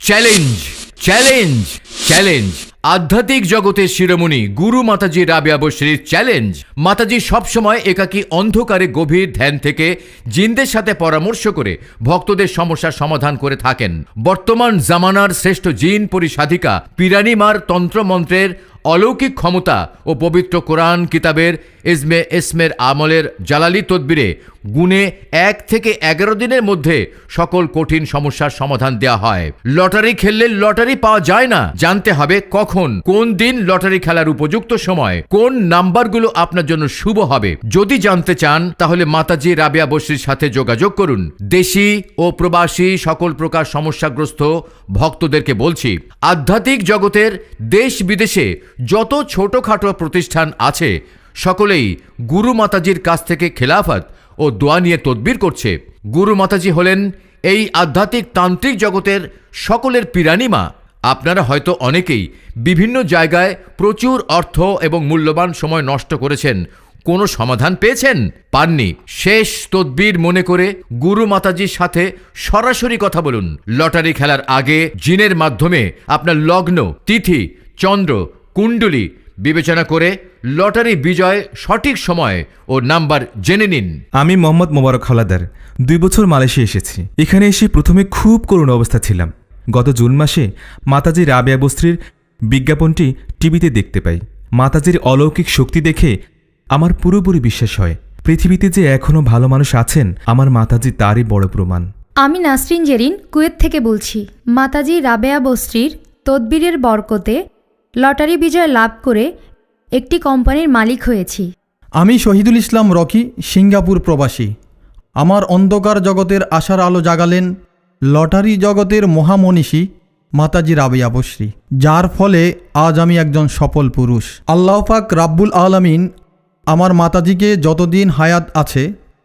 Challenge challenge challenge আধ্যাত্মিক জগতের শিরোমণি গুরু মাতাজি Rabeya বশরীর challenge. মাতাজি সবসময় একাকী অন্ধকারে গভীর ধ্যান থেকে জিনদের সাথে পরামর্শ করে ভক্তদের সমস্যার সমাধান করে থাকেন। বর্তমান জামানার শ্রেষ্ঠ জিন পরিসাধিকা পিরানিমার তন্ত্রমন্ত্রের অলৌকিক ক্ষমতা ও পবিত্র কোরআন কিতাবের এসমের আমলের জালালি তদবিরে গুণে 1 থেকে 11 দিনের মধ্যে সকল কঠিন সমস্যার সমাধান দেওয়া হয়। লটারি খেললে লটারি পাওয়া যায় না, জানতে হবে কখন কোন দিন লটারি খেলার উপযুক্ত সময়, কোন নাম্বারগুলো আপনার জন্য শুভ হবে। যদি জানতে চান তাহলে মাতাজি রাবেয়া বশরীর সাথে যোগাযোগ করুন। দেশি ও প্রবাসী সকল প্রকার সমস্যাগ্রস্ত ভক্তদেরকে বলছি, আধ্যাত্মিক জগতের দেশ বিদেশে যত ছোটখাটো প্রতিষ্ঠান আছে সকলেই গুরু মাতাজির কাছ থেকে খেলাফত ও দোয়া নিয়ে তদবির করছে। গুরু মাতাজি হলেন এই আধ্যাত্মিক তান্ত্রিক জগতের সকলের পিরানিমা। আপনারা হয়তো অনেকেই বিভিন্ন জায়গায় প্রচুর অর্থ এবং মূল্যবান সময় নষ্ট করেছেন, কোনো সমাধান পেয়েছেন? পাননি। শেষ তদবির মনে করে গুরু মাতাজির সাথে সরাসরি কথা বলুন। লটারি খেলার আগে জিনের মাধ্যমে আপনার লগ্ন, তিথি, চন্দ্র, কুণ্ডলী বিবেচনা করে লটারি বিজয় সঠিক সময় ও নাম্বার জেনে নিন। আমি মোহাম্মদ মোবারক হাওলাদার 2 বছর মালয়েশিয়া এসেছি। এখানে এসে প্রথমে খুব করুণ অবস্থা ছিলাম। গত জুন মাসে মাতাজি রাবেয়া বশরীর বিজ্ঞাপনটি টিভিতে দেখতে পাই। মাতাজির অলৌকিক শক্তি দেখে আমার পুরোপুরি বিশ্বাস হয় পৃথিবীতে যে এখনও ভালো মানুষ আছেন, আমার মাতাজি তারই বড় প্রমাণ। আমি নাসরিন জেরিন কুয়েত থেকে বলছি। মাতাজি রাবেয়া বশরীর তদবিরের বরকতে লটারি বিজয় লাভ করে একটি কোম্পানির মালিক হয়েছি। আমি শহীদুল ইসলাম রকি, সিঙ্গাপুর প্রবাসী। আমার অন্ধকার জগতের আশার আলো জাগালেন লটারি জগতের মহামনীষী মাতাজি রাবেয়া বশরী, যার ফলে আজ আমি একজন সফল পুরুষ। আল্লাহ পাক রাব্বুল আলামিন আমার মাতাজিকে যতদিন হায়াত আছে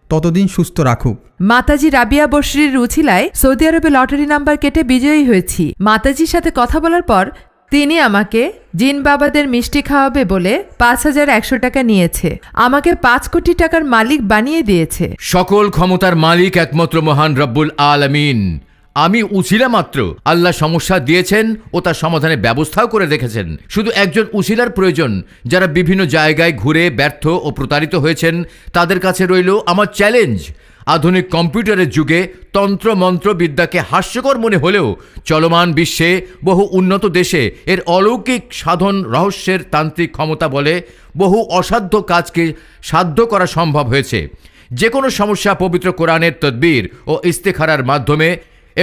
ততদিন সুস্থ রাখুক। মাতাজি রাবেয়া বশরীর উছিলায় সৌদি আরবে লটারি নাম্বার কেটে বিজয়ী হয়েছি। মাতাজির সাথে কথা বলার পর তিনি আমাকে জিন বাবাদের মিষ্টি খাওয়াবে বলে 5100 টাকা নিয়েছে। আমাকে 5 কোটি টাকার মালিক বানিয়ে দিয়েছে। সকল ক্ষমতার মালিক একমাত্র মহান রব্বুল আলামিন। আমি উছিলা মাত্র, আল্লাহ সমস্যা দিয়েছেন ও তার সমাধানের ব্যবস্থাও করে রেখেছেন। শুধু একজন উছিলার প্রয়োজন। যারা বিভিন্ন জায়গায় ঘুরে ব্যর্থ ও প্রতারিত হয়েছেন তাদের কাছে রইল আমার চ্যালেঞ্জ। আধুনিক কম্পিউটারের যুগে তন্ত্র মন্ত্র বিদ্যাকে হাস্যকর মনে হলেও চলমান বিশ্বে বহু উন্নত দেশে এর অলৌকিক সাধন রহস্যের তান্ত্রিক ক্ষমতা বলে বহু অসাধ্য কাজকে সাধ্য করা সম্ভব হয়েছে। যে কোনো সমস্যা পবিত্র কোরআনের তদবির ও ইস্তেখারার মাধ্যমে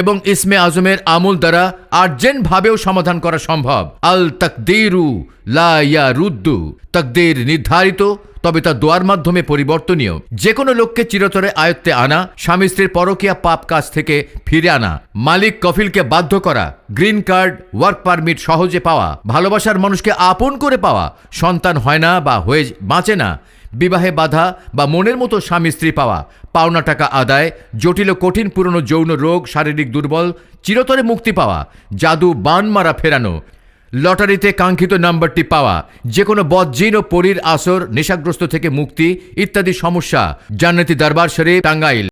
এবং ইসমে আজমের আমল দ্বারা আর্জেন্টভাবেও সমাধান করা সম্ভব। আল তাকদিরু লা ইয়ারুদ্দু, তাকদীর নির্ধারিত তবে তা দোয়ার মাধ্যমে পরিবর্তনীয়। যে কোনো লোককে চিরতরে আয়ত্তে আনা, স্বামী স্ত্রীর পরকীয়া পাপ কাজ থেকে ফিরে আনা, মালিক কফিলকে বাধ্য করা, গ্রিন কার্ড, ওয়ার্ক পারমিট সহজে পাওয়া, ভালোবাসার মানুষকে আপন করে পাওয়া, সন্তান হয় না বা হয়ে বাঁচে না, বিবাহে বাধা বা মনের মতো স্বামী স্ত্রী পাওয়া, পাওনা টাকা আদায়, জটিল ও কঠিন পুরনো যৌন রোগ, শারীরিক দুর্বল, চিরতরে মুক্তি পাওয়া, জাদু বান মারা ফেরানো, লটারিতে কাঙ্ক্ষিত নাম্বারটি পাওয়া, যে কোনো বদজিন ও পরীর আসর, নেশাগ্রস্ত থেকে মুক্তি ইত্যাদি সমস্যা। জান্নাতি দরবার শরীফ, টাঙ্গাইল।